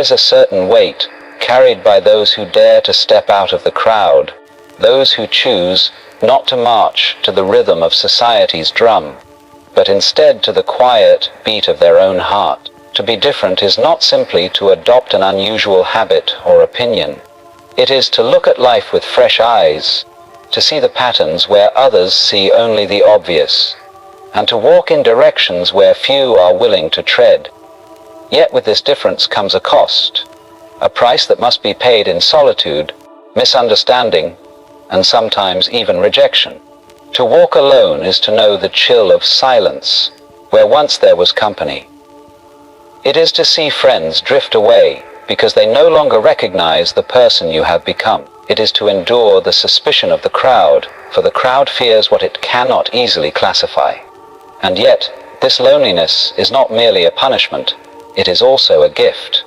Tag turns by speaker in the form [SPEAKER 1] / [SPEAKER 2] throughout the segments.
[SPEAKER 1] is a certain weight carried by those who dare to step out of the crowd, those who choose not to march to the rhythm of society's drum, but instead to the quiet beat of their own heart. To be different is not simply to adopt an unusual habit or opinion. It is to look at life with fresh eyes, to see the patterns where others see only the obvious, and to walk in directions where few are willing to tread. Yet with this difference comes a cost, a price that must be paid in solitude, misunderstanding, and sometimes even rejection. To walk alone is to know the chill of silence, where once there was company. It is to see friends drift away because they no longer recognize the person you have become. It is to endure the suspicion of the crowd, for the crowd fears what it cannot easily classify. And yet, this loneliness is not merely a punishment, it is also a gift.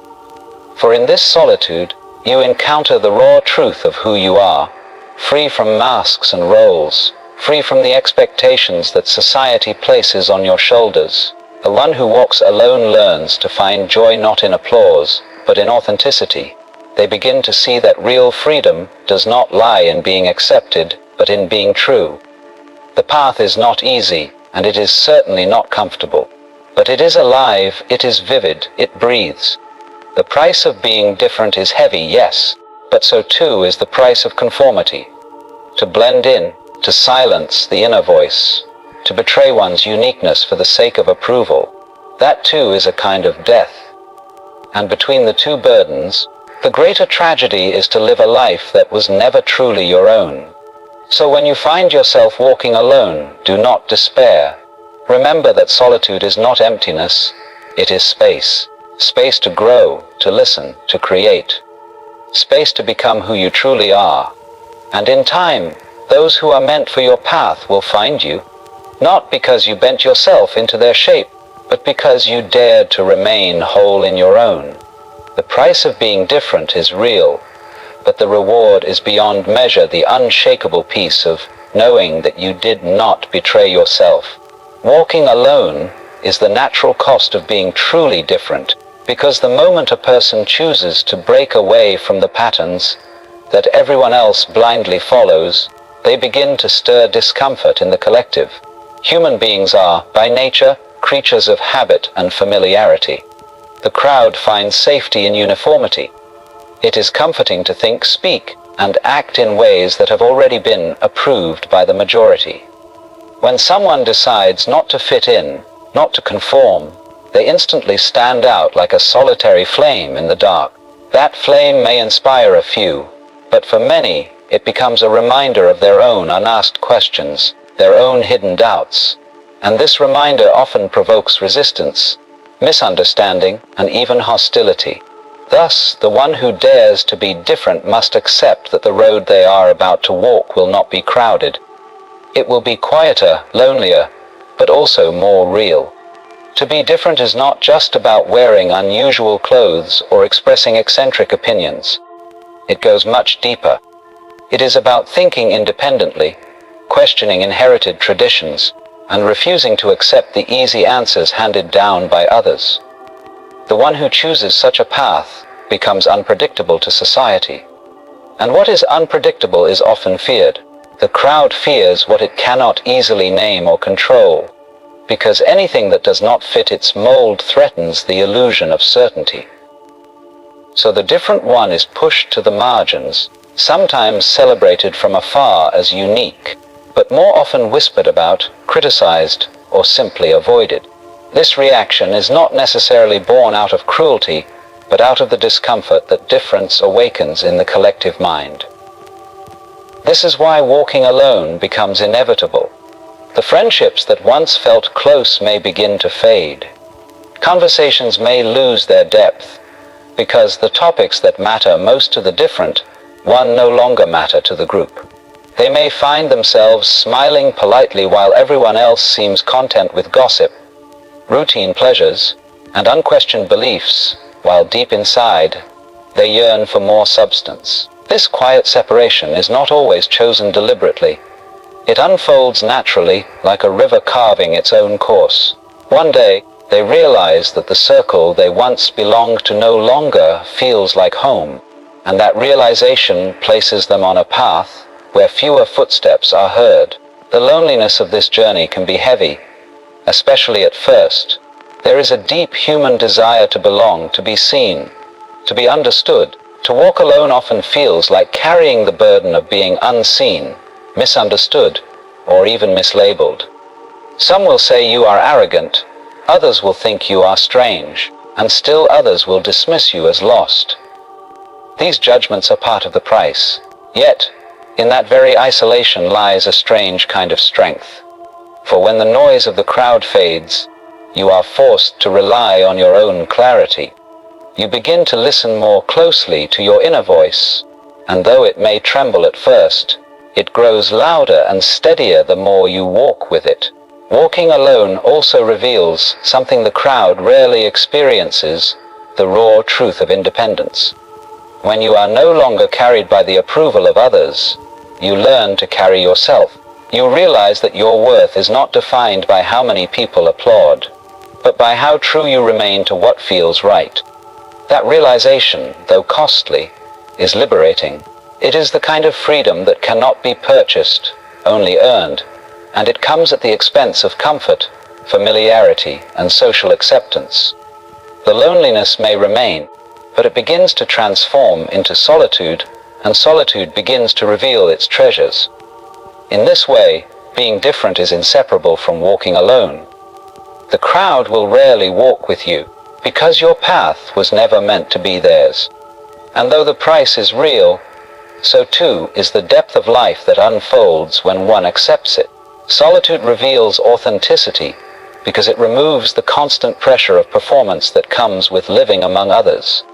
[SPEAKER 1] For in this solitude, you encounter the raw truth of who you are, free from masks and roles, free from the expectations that society places on your shoulders. The one who walks alone learns to find joy not in applause, but in authenticity. They begin to see that real freedom does not lie in being accepted, but in being true. The path is not easy, and it is certainly not comfortable. But it is alive, it is vivid, it breathes. The price of being different is heavy, yes, but so too is the price of conformity. To blend in, to silence the inner voice, to betray one's uniqueness for the sake of approval, that too is a kind of death. And between the two burdens, the greater tragedy is to live a life that was never truly your own. So when you find yourself walking alone, do not despair. Remember that solitude is not emptiness, it is space. Space to grow, to listen, to create. Space to become who you truly are. And in time, those who are meant for your path will find you. Not because you bent yourself into their shape, but because you dared to remain whole in your own. The price of being different is real, but the reward is beyond measure, the unshakable peace of knowing that you did not betray yourself. Walking alone is the natural cost of being truly different, because the moment a person chooses to break away from the patterns that everyone else blindly follows, they begin to stir discomfort in the collective. Human beings are, by nature, creatures of habit and familiarity. The crowd finds safety in uniformity. It is comforting to think, speak, and act in ways that have already been approved by the majority. When someone decides not to fit in, not to conform, they instantly stand out like a solitary flame in the dark. That flame may inspire a few, but for many, it becomes a reminder of their own unasked questions, their own hidden doubts. And this reminder often provokes resistance, misunderstanding, and even hostility. Thus, the one who dares to be different must accept that the road they are about to walk will not be crowded. It will be quieter, lonelier, but also more real. To be different is not just about wearing unusual clothes or expressing eccentric opinions. It goes much deeper. It is about thinking independently, questioning inherited traditions, and refusing to accept the easy answers handed down by others. The one who chooses such a path becomes unpredictable to society. And what is unpredictable is often feared. The crowd fears what it cannot easily name or control, because anything that does not fit its mold threatens the illusion of certainty. So the different one is pushed to the margins, sometimes celebrated from afar as unique, but more often whispered about, criticized, or simply avoided. This reaction is not necessarily born out of cruelty, but out of the discomfort that difference awakens in the collective mind. This is why walking alone becomes inevitable. The friendships that once felt close may begin to fade. Conversations may lose their depth, because the topics that matter most to the different one no longer matter to the group. They may find themselves smiling politely while everyone else seems content with gossip, routine pleasures, and unquestioned beliefs, while deep inside, they yearn for more substance. This quiet separation is not always chosen deliberately. It unfolds naturally, like a river carving its own course. One day, They realize that the circle they once belonged to no longer feels like home, and that realization places them on a path where fewer footsteps are heard. The loneliness of this journey can be heavy, especially at first. There is a deep human desire to belong, to be seen, to be understood. To walk alone often feels like carrying the burden of being unseen, misunderstood, or even mislabeled. Some will say you are arrogant, others will think you are strange, and still others will dismiss you as lost. These judgments are part of the price. Yet, in that very isolation lies a strange kind of strength. For when the noise of the crowd fades, you are forced to rely on your own clarity. You begin to listen more closely to your inner voice, and though it may tremble at first, it grows louder and steadier the more you walk with it. Walking alone also reveals something the crowd rarely experiences: the raw truth of independence. When you are no longer carried by the approval of others, you learn to carry yourself. You realize that your worth is not defined by how many people applaud, but by how true you remain to what feels right. That realization, though costly, is liberating. It is the kind of freedom that cannot be purchased, only earned, and it comes at the expense of comfort, familiarity, and social acceptance. The loneliness may remain, but it begins to transform into solitude, and solitude begins to reveal its treasures. In this way, being different is inseparable from walking alone. The crowd will rarely walk with you, because your path was never meant to be theirs. And though the price is real, so too is the depth of life that unfolds when one accepts it. Solitude reveals authenticity, because it removes the constant pressure of performance that comes with living among others.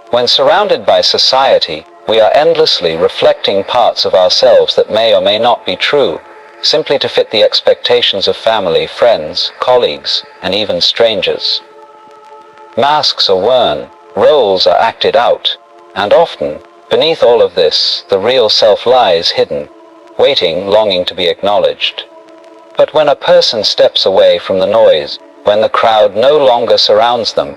[SPEAKER 1] When surrounded by society, we are endlessly reflecting parts of ourselves that may or may not be true, simply to fit the expectations of family, friends, colleagues, and even strangers. Masks are worn, roles are acted out, and often, beneath all of this, the real self lies hidden, waiting, longing to be acknowledged. But when a person steps away from the noise, when the crowd no longer surrounds them,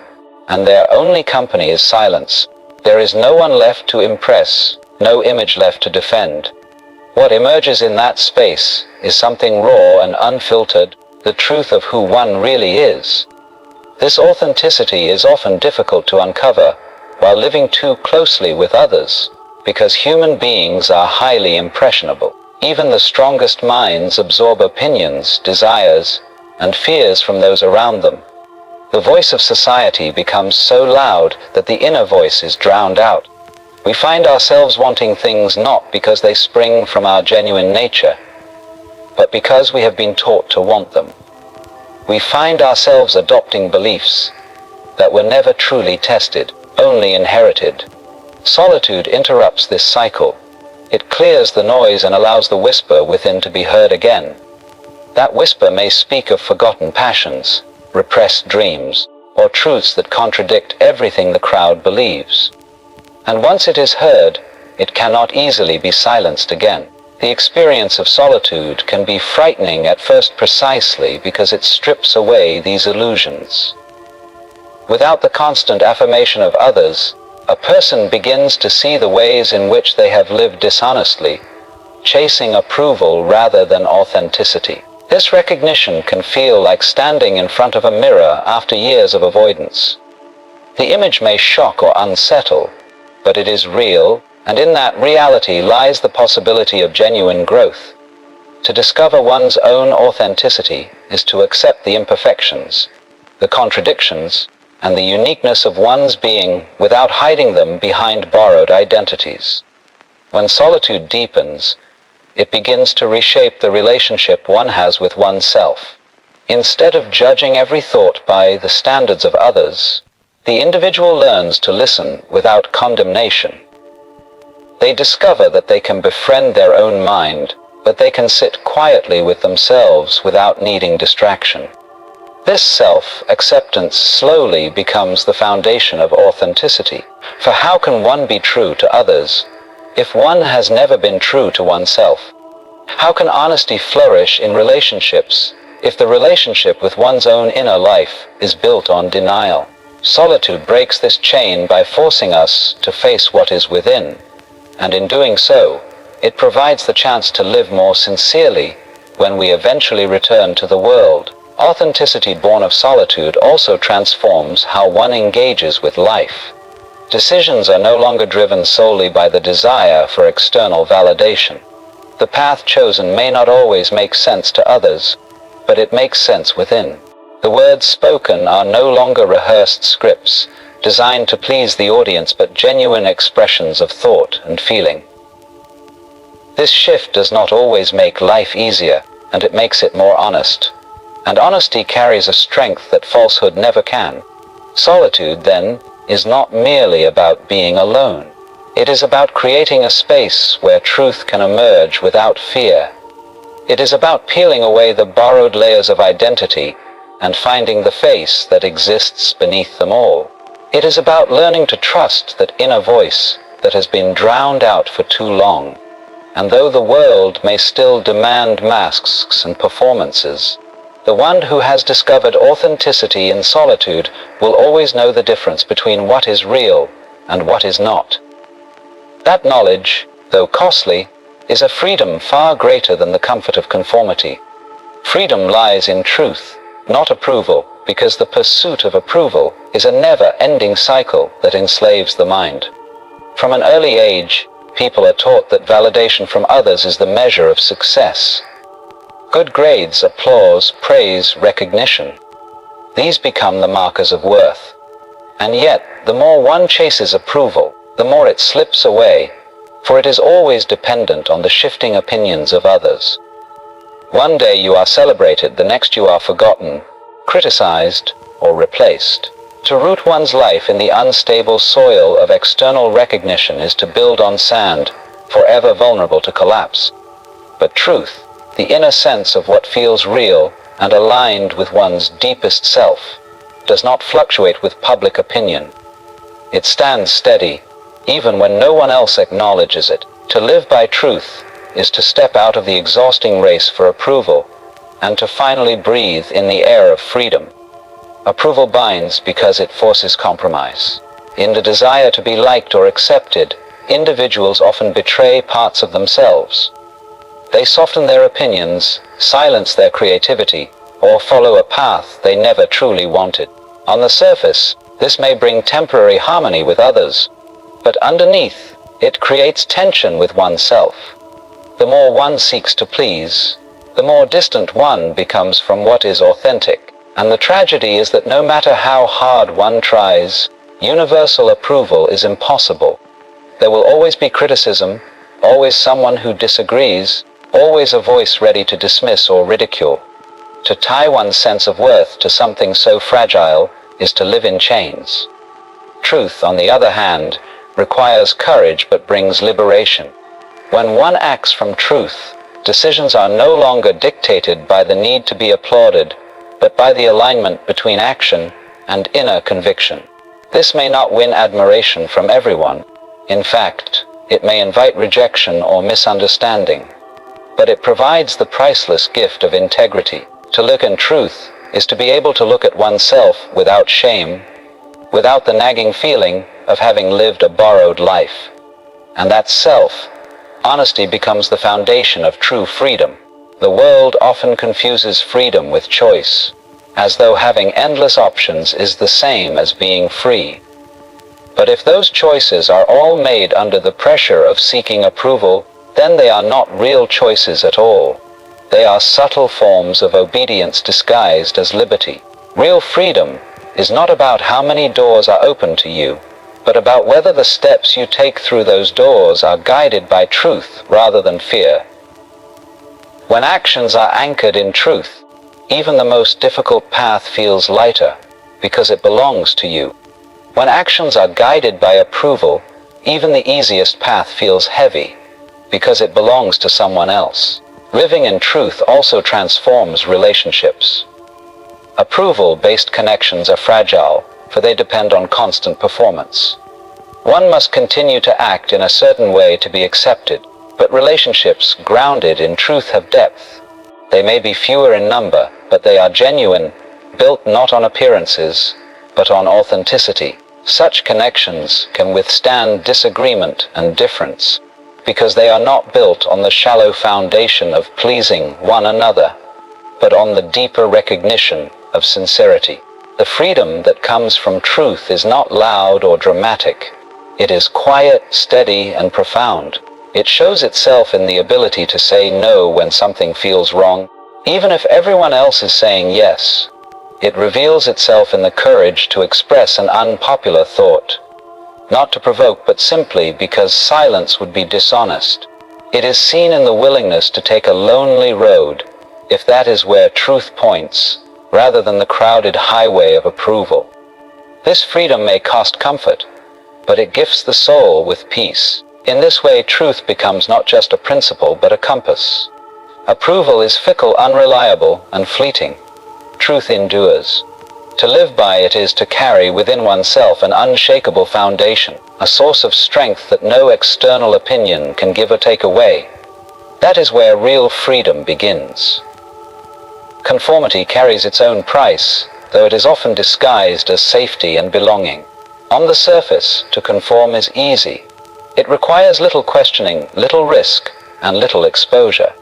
[SPEAKER 1] and their only company is silence, there is no one left to impress, no image left to defend. What emerges in that space is something raw and unfiltered, the truth of who one really is. This authenticity is often difficult to uncover while living too closely with others, because human beings are highly impressionable. Even the strongest minds absorb opinions, desires, and fears from those around them. The voice of society becomes so loud that the inner voice is drowned out. We find ourselves wanting things not because they spring from our genuine nature, but because we have been taught to want them. We find ourselves adopting beliefs that were never truly tested, only inherited. Solitude interrupts this cycle. It clears the noise and allows the whisper within to be heard again. That whisper may speak of forgotten passions, repressed dreams, or truths that contradict everything the crowd believes. And once it is heard, it cannot easily be silenced again. The experience of solitude can be frightening at first precisely because it strips away these illusions. Without the constant affirmation of others, a person begins to see the ways in which they have lived dishonestly, chasing approval rather than authenticity. This recognition can feel like standing in front of a mirror after years of avoidance. The image may shock or unsettle, but it is real, and in that reality lies the possibility of genuine growth. To discover one's own authenticity is to accept the imperfections, the contradictions, and the uniqueness of one's being without hiding them behind borrowed identities. When solitude deepens, it begins to reshape the relationship one has with oneself. Instead of judging every thought by the standards of others, the individual learns to listen without condemnation. They discover that they can befriend their own mind, that they can sit quietly with themselves without needing distraction. This self-acceptance slowly becomes the foundation of authenticity. For how can one be true to others if one has never been true to oneself? How can honesty flourish in relationships if the relationship with one's own inner life is built on denial. Solitude breaks this chain by forcing us to face what is within, and in doing so, it provides the chance to live more sincerely when we eventually return to the world. Authenticity born of solitude also transforms how one engages with life. Decisions are no longer driven solely by the desire for external validation. The path chosen may not always make sense to others, but it makes sense within. The words spoken are no longer rehearsed scripts, designed to please the audience but genuine expressions of thought and feeling. This shift does not always make life easier, and it makes it more honest. And honesty carries a strength that falsehood never can. Solitude, then, is not merely about being alone. It is about creating a space where truth can emerge without fear. It is about peeling away the borrowed layers of identity and finding the face that exists beneath them all. It is about learning to trust that inner voice that has been drowned out for too long. And though the world may still demand masks and performances, the one who has discovered authenticity in solitude will always know the difference between what is real and what is not. That knowledge, though costly, is a freedom far greater than the comfort of conformity. Freedom lies in truth, not approval, because the pursuit of approval is a never-ending cycle that enslaves the mind. From an early age, people are taught that validation from others is the measure of success. Good grades, applause, praise, recognition. These become the markers of worth. And yet, the more one chases approval, the more it slips away, for it is always dependent on the shifting opinions of others. One day you are celebrated, the next you are forgotten, criticized, or replaced. To root one's life in the unstable soil of external recognition is to build on sand, forever vulnerable to collapse. But truth, the inner sense of what feels real and aligned with one's deepest self, does not fluctuate with public opinion. It stands steady, even when no one else acknowledges it. To live by truth is to step out of the exhausting race for approval, and to finally breathe in the air of freedom. Approval binds because it forces compromise. In the desire to be liked or accepted, individuals often betray parts of themselves. They soften their opinions, silence their creativity, or follow a path they never truly wanted. On the surface, this may bring temporary harmony with others, but underneath, it creates tension with oneself. The more one seeks to please, the more distant one becomes from what is authentic. And the tragedy is that no matter how hard one tries, universal approval is impossible. There will always be criticism, always someone who disagrees, always a voice ready to dismiss or ridicule. To tie one's sense of worth to something so fragile is to live in chains. Truth, on the other hand, requires courage but brings liberation. When one acts from truth, decisions are no longer dictated by the need to be applauded, but by the alignment between action and inner conviction. This may not win admiration from everyone. In fact, it may invite rejection or misunderstanding. But it provides the priceless gift of integrity. To look in truth is to be able to look at oneself without shame, without the nagging feeling of having lived a borrowed life. And that self-honesty becomes the foundation of true freedom. The world often confuses freedom with choice, as though having endless options is the same as being free. But if those choices are all made under the pressure of seeking approval, then they are not real choices at all. They are subtle forms of obedience disguised as liberty. Real freedom is not about how many doors are open to you, but about whether the steps you take through those doors are guided by truth rather than fear. When actions are anchored in truth, even the most difficult path feels lighter, because it belongs to you. When actions are guided by approval, even the easiest path feels heavy, because it belongs to someone else. Living in truth also transforms relationships. Approval-based connections are fragile, for they depend on constant performance. One must continue to act in a certain way to be accepted, but relationships grounded in truth have depth. They may be fewer in number, but they are genuine, built not on appearances, but on authenticity. Such connections can withstand disagreement and difference, because they are not built on the shallow foundation of pleasing one another, but on the deeper recognition of sincerity. The freedom that comes from truth is not loud or dramatic. It is quiet, steady, and profound. It shows itself in the ability to say no when something feels wrong, even if everyone else is saying yes. It reveals itself in the courage to express an unpopular thought, not to provoke but simply because silence would be dishonest. It is seen in the willingness to take a lonely road, if that is where truth points, rather than the crowded highway of approval. This freedom may cost comfort, but it gifts the soul with peace. In this way, truth becomes not just a principle but a compass. Approval is fickle, unreliable, and fleeting. Truth endures. To live by it is to carry within oneself an unshakable foundation, a source of strength that no external opinion can give or take away. That is where real freedom begins. Conformity carries its own price, though it is often disguised as safety and belonging. On the surface, to conform is easy. It requires little questioning, little risk, and little exposure.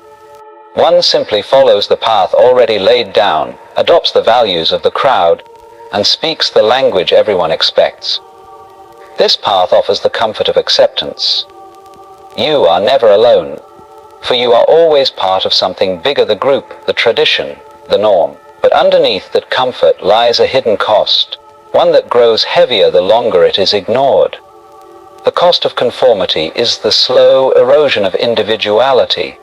[SPEAKER 1] One simply follows the path already laid down, adopts the values of the crowd, and speaks the language everyone expects. This path offers the comfort of acceptance. You are never alone, for you are always part of something bigger: the group, the tradition, the norm. But underneath that comfort lies a hidden cost, one that grows heavier the longer it is ignored. The cost of conformity is the slow erosion of individuality,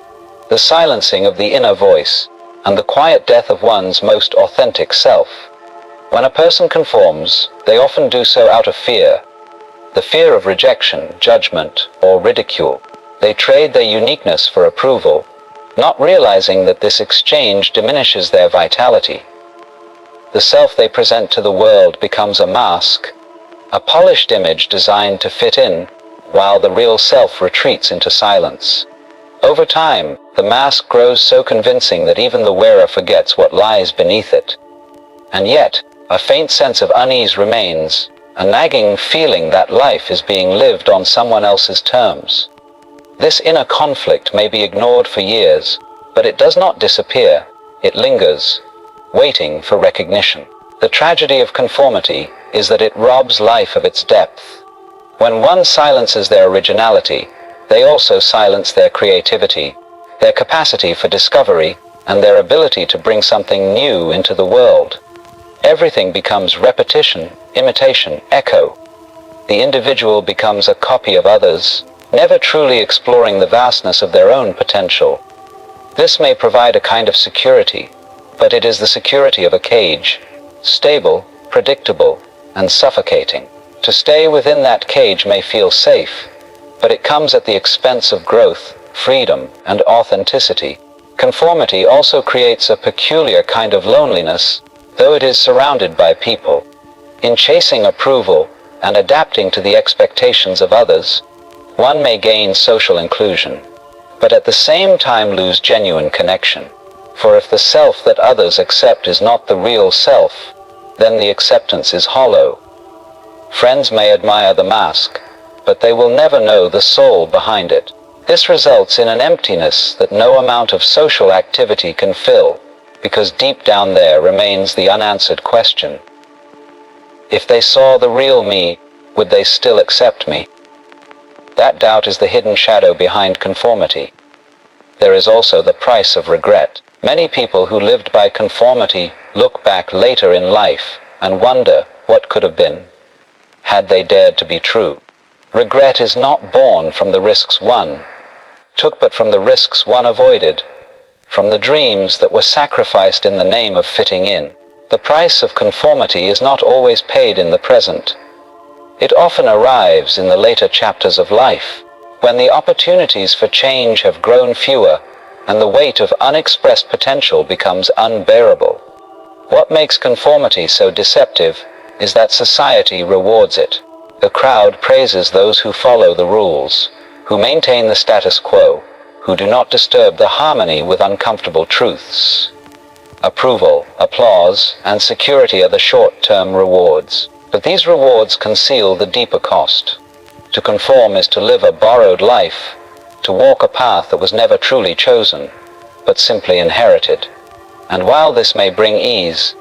[SPEAKER 1] the silencing of the inner voice, and the quiet death of one's most authentic self. When a person conforms, they often do so out of fear, the fear of rejection, judgment, or ridicule. They trade their uniqueness for approval, not realizing that this exchange diminishes their vitality. The self they present to the world becomes a mask, a polished image designed to fit in, while the real self retreats into silence. Over time, the mask grows so convincing that even the wearer forgets what lies beneath it. And yet, a faint sense of unease remains, a nagging feeling that life is being lived on someone else's terms. This inner conflict may be ignored for years, but it does not disappear. It lingers, waiting for recognition. The tragedy of conformity is that it robs life of its depth. When one silences their originality, they also silence their creativity, their capacity for discovery, and their ability to bring something new into the world. Everything becomes repetition, imitation, echo. The individual becomes a copy of others, never truly exploring the vastness of their own potential. This may provide a kind of security, but it is the security of a cage, stable, predictable, and suffocating. To stay within that cage may feel safe, but it comes at the expense of growth, freedom, and authenticity. Conformity also creates a peculiar kind of loneliness, though it is surrounded by people. In chasing approval and adapting to the expectations of others, one may gain social inclusion, but at the same time lose genuine connection. For if the self that others accept is not the real self, then the acceptance is hollow. Friends may admire the mask, but they will never know the soul behind it. This results in an emptiness that no amount of social activity can fill, because deep down there remains the unanswered question: if they saw the real me, would they still accept me? That doubt is the hidden shadow behind conformity. There is also the price of regret. Many people who lived by conformity look back later in life and wonder what could have been, had they dared to be true. Regret is not born from the risks one took, but from the risks one avoided, from the dreams that were sacrificed in the name of fitting in. The price of conformity is not always paid in the present. It often arrives in the later chapters of life, when the opportunities for change have grown fewer and the weight of unexpressed potential becomes unbearable. What makes conformity so deceptive is that society rewards it. The crowd praises those who follow the rules, who maintain the status quo, who do not disturb the harmony with uncomfortable truths. Approval, applause, and security are the short-term rewards. But these rewards conceal the deeper cost. To conform is to live a borrowed life, to walk a path that was never truly chosen, but simply inherited. And while this may bring ease,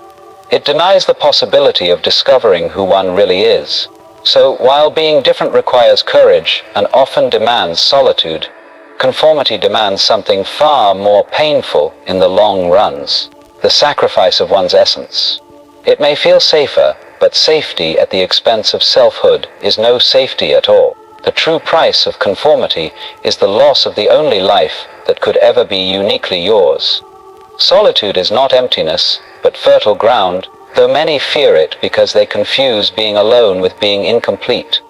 [SPEAKER 1] it denies the possibility of discovering who one really is. So, while being different requires courage and often demands solitude, conformity demands something far more painful in the long runs: the sacrifice of one's essence. It may feel safer, but safety at the expense of selfhood is no safety at all. The true price of conformity is the loss of the only life that could ever be uniquely yours. Solitude is not emptiness, but fertile ground, though many fear it because they confuse being alone with being incomplete.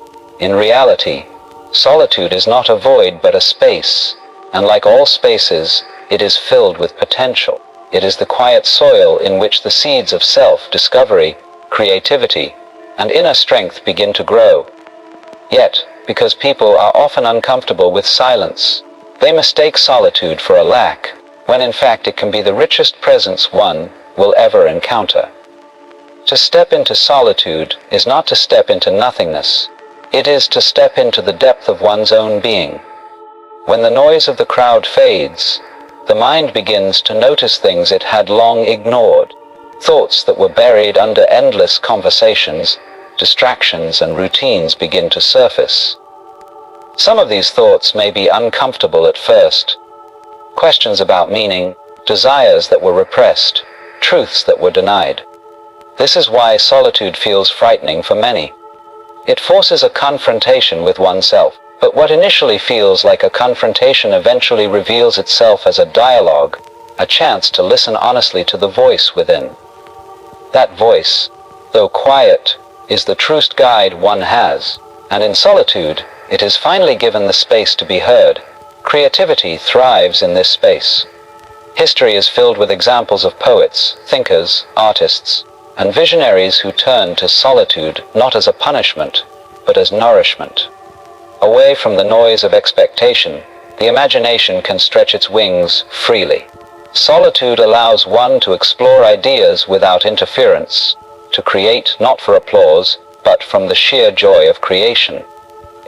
[SPEAKER 1] In reality, solitude is not a void but a space, and like all spaces, it is filled with potential. It is the quiet soil in which the seeds of self-discovery, creativity, and inner strength begin to grow. Yet, because people are often uncomfortable with silence, they mistake solitude for a lack, when in fact it can be the richest presence one will ever encounter. To step into solitude is not to step into nothingness. It is to step into the depth of one's own being. When the noise of the crowd fades, the mind begins to notice things it had long ignored. Thoughts that were buried under endless conversations, distractions, and routines begin to surface. Some of these thoughts may be uncomfortable at first. Questions about meaning, desires that were repressed, truths that were denied. This is why solitude feels frightening for many. It forces a confrontation with oneself. But what initially feels like a confrontation eventually reveals itself as a dialogue, a chance to listen honestly to the voice within. That voice, though quiet, is the truest guide one has, and in solitude, it is finally given the space to be heard. Creativity thrives in this space. History is filled with examples of poets, thinkers, artists, and visionaries who turned to solitude not as a punishment, but as nourishment. Away from the noise of expectation, the imagination can stretch its wings freely. Solitude allows one to explore ideas without interference, to create not for applause, but from the sheer joy of creation.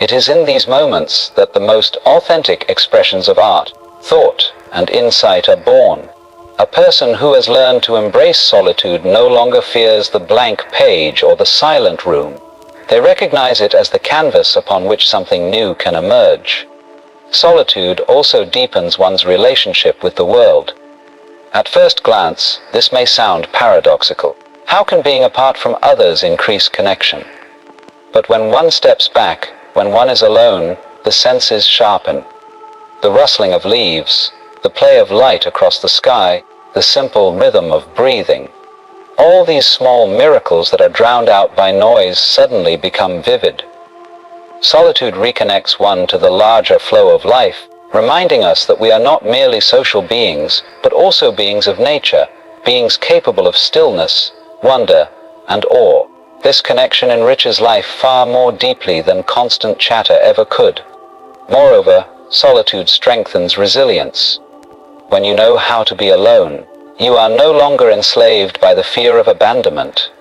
[SPEAKER 1] It is in these moments that the most authentic expressions of art, thought, and insight are born. A person who has learned to embrace solitude no longer fears the blank page or the silent room. They recognize it as the canvas upon which something new can emerge. Solitude also deepens one's relationship with the world. At first glance, this may sound paradoxical. How can being apart from others increase connection? But when one steps back, when one is alone, the senses sharpen. The rustling of leaves, the play of light across the sky, the simple rhythm of breathing. All these small miracles that are drowned out by noise suddenly become vivid. Solitude reconnects one to the larger flow of life, reminding us that we are not merely social beings, but also beings of nature, beings capable of stillness, wonder, and awe. This connection enriches life far more deeply than constant chatter ever could. Moreover, solitude strengthens resilience. When you know how to be alone, you are no longer enslaved by the fear of abandonment.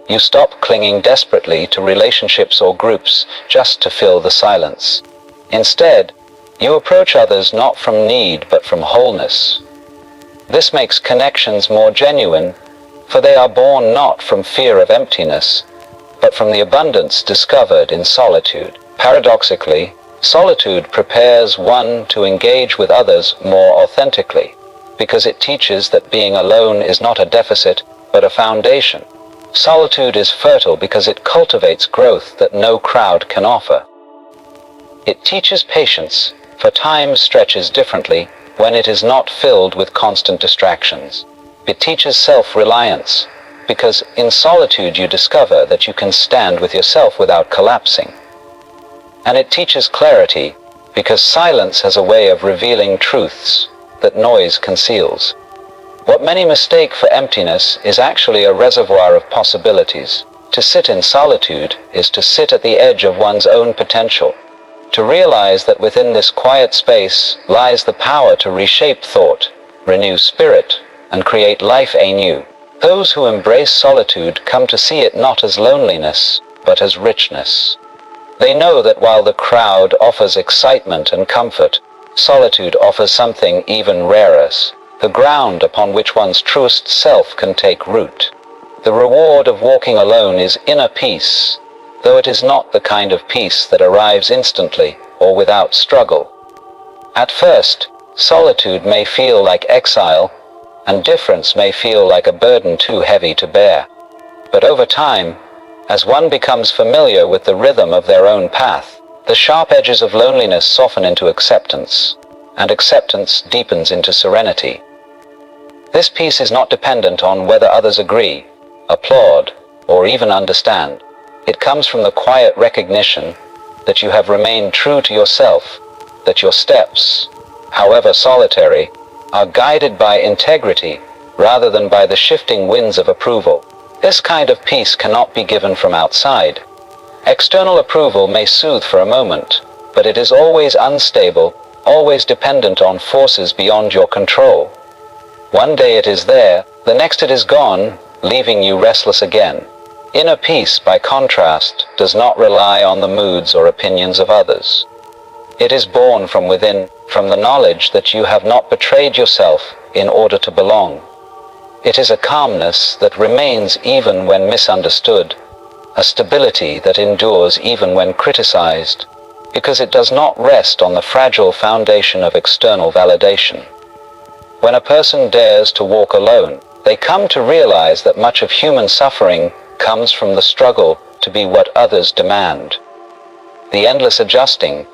[SPEAKER 1] You stop clinging desperately to relationships or groups just to fill the silence. Instead, you approach others not from need but from wholeness. This makes connections more genuine, for they are born not from fear of emptiness, but from the abundance discovered in solitude. Paradoxically, solitude prepares one to engage with others more authentically, because it teaches that being alone is not a deficit, but a foundation. Solitude is fertile because it cultivates growth that no crowd can offer. It teaches patience, for time stretches differently when it is not filled with constant distractions. It teaches self-reliance, because in solitude you discover that you can stand with yourself without collapsing. And it teaches clarity, because silence has a way of revealing truths that noise conceals. What many mistake for emptiness is actually a reservoir of possibilities. To sit in solitude is to sit at the edge of one's own potential, to realize that within this quiet space lies the power to reshape thought, renew spirit, and create life anew. Those who embrace solitude come to see it not as loneliness, but as richness. They know that while the crowd offers excitement and comfort, solitude offers something even rarer, the ground upon which one's truest self can take root. The reward of walking alone is inner peace, though it is not the kind of peace that arrives instantly or without struggle. At first, solitude may feel like exile, and difference may feel like a burden too heavy to bear. But over time, as one becomes familiar with the rhythm of their own path, the sharp edges of loneliness soften into acceptance, and acceptance deepens into serenity. This peace is not dependent on whether others agree, applaud, or even understand. It comes from the quiet recognition that you have remained true to yourself, that your steps, however solitary, are guided by integrity rather than by the shifting winds of approval. This kind of peace cannot be given from outside. External approval may soothe for a moment, but it is always unstable, always dependent on forces beyond your control. One day it is there, the next it is gone, leaving you restless again. Inner peace, by contrast, does not rely on the moods or opinions of others. It is born from within, from the knowledge that you have not betrayed yourself in order to belong. It is a calmness that remains even when misunderstood, a stability that endures even when criticized, because it does not rest on the fragile foundation of external validation. When a person dares to walk alone, they come to realize that much of human suffering comes from the struggle to be what others demand. The endless adjusting,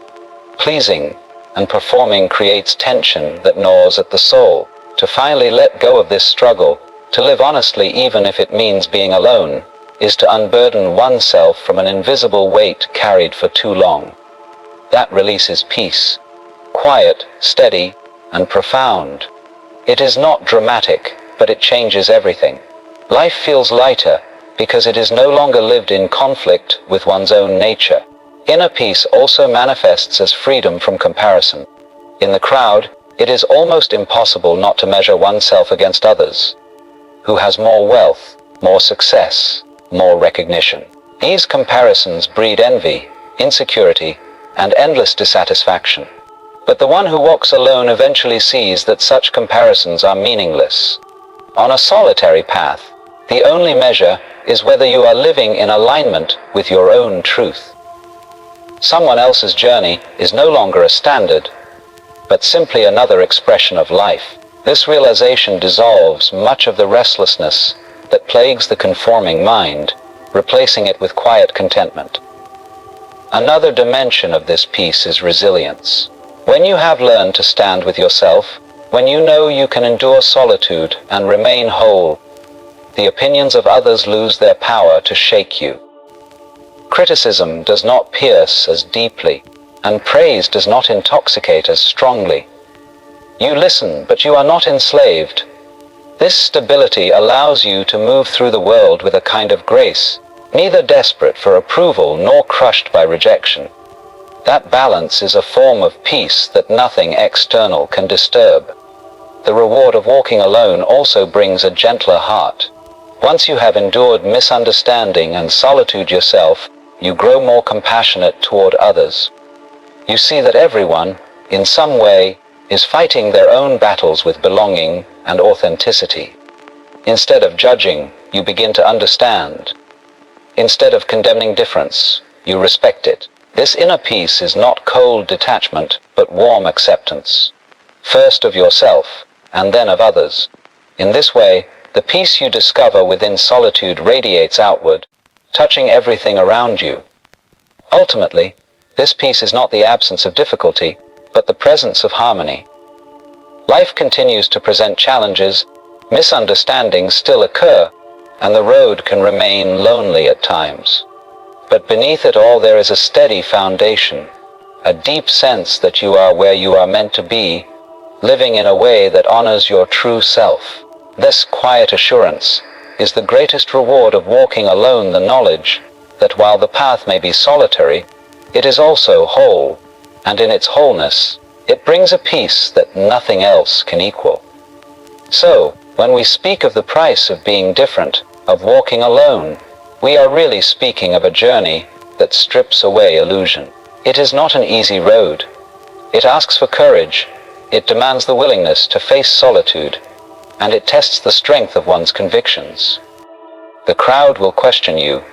[SPEAKER 1] pleasing, and performing creates tension that gnaws at the soul. To finally let go of this struggle, to live honestly even if it means being alone, is to unburden oneself from an invisible weight carried for too long. That releases peace, quiet, steady, and profound. It is not dramatic, but it changes everything. Life feels lighter because it is no longer lived in conflict with one's own nature. Inner peace also manifests as freedom from comparison. In the crowd, it is almost impossible not to measure oneself against others. Who has more wealth, more success, more recognition? These comparisons breed envy, insecurity, and endless dissatisfaction. But the one who walks alone eventually sees that such comparisons are meaningless. On a solitary path, the only measure is whether you are living in alignment with your own truth. Someone else's journey is no longer a standard, but simply another expression of life. This realization dissolves much of the restlessness that plagues the conforming mind, replacing it with quiet contentment. Another dimension of this peace is resilience. When you have learned to stand with yourself, when you know you can endure solitude and remain whole, the opinions of others lose their power to shake you. Criticism does not pierce as deeply, and praise does not intoxicate as strongly. You listen, but you are not enslaved. This stability allows you to move through the world with a kind of grace, neither desperate for approval nor crushed by rejection. That balance is a form of peace that nothing external can disturb. The reward of walking alone also brings a gentler heart. Once you have endured misunderstanding and solitude yourself, you grow more compassionate toward others. You see that everyone, in some way, is fighting their own battles with belonging and authenticity. Instead of judging, you begin to understand. Instead of condemning difference, you respect it. This inner peace is not cold detachment, but warm acceptance. First of yourself, and then of others. In this way, the peace you discover within solitude radiates outward, touching everything around you. Ultimately, this peace is not the absence of difficulty, but the presence of harmony. Life continues to present challenges, misunderstandings still occur, and the road can remain lonely at times. But beneath it all there is a steady foundation, a deep sense that you are where you are meant to be, living in a way that honors your true self. This quiet assurance is the greatest reward of walking alone, the knowledge that while the path may be solitary, it is also whole, and in its wholeness, it brings a peace that nothing else can equal. So, When we speak of the price of being different, of walking alone, we are really speaking of a journey that strips away illusion. It is not an easy road. It asks for courage, it demands the willingness to face solitude, and it tests the strength of one's convictions. The crowd will question you,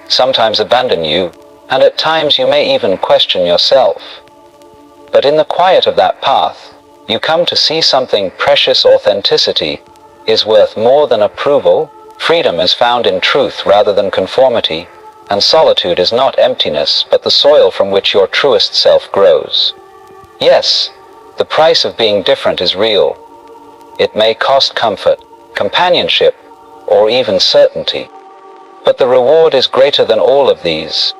[SPEAKER 1] sometimes abandon you, and at times you may even question yourself. But in the quiet of that path, you come to see something precious. Authenticity is worth more than approval. Freedom is found in truth rather than conformity, and solitude is not emptiness but the soil from which your truest self grows. Yes, the price of being different is real. It may cost comfort, companionship, or even certainty. But the reward is greater than all of these.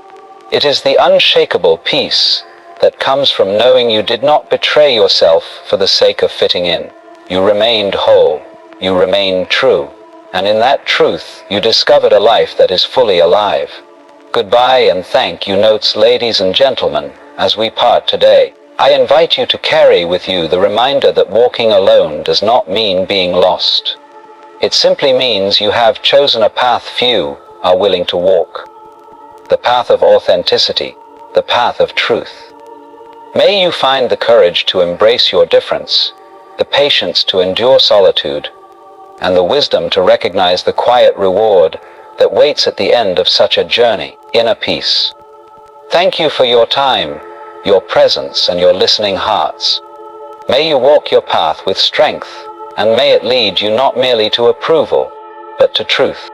[SPEAKER 1] It is the unshakable peace that comes from knowing you did not betray yourself for the sake of fitting in. You remained whole, you remained true, and in that truth you discovered a life that is fully alive. Goodbye and thank you notes, ladies and gentlemen. As we part today, I invite you to carry with you the reminder that walking alone does not mean being lost. It simply means you have chosen a path few are willing to walk. The path of authenticity, the path of truth. May you find the courage to embrace your difference, the patience to endure solitude, and the wisdom to recognize the quiet reward that waits at the end of such a journey, inner peace. Thank you for your time, your presence, and your listening hearts. May you walk your path with strength, and may it lead you not merely to approval, but to truth.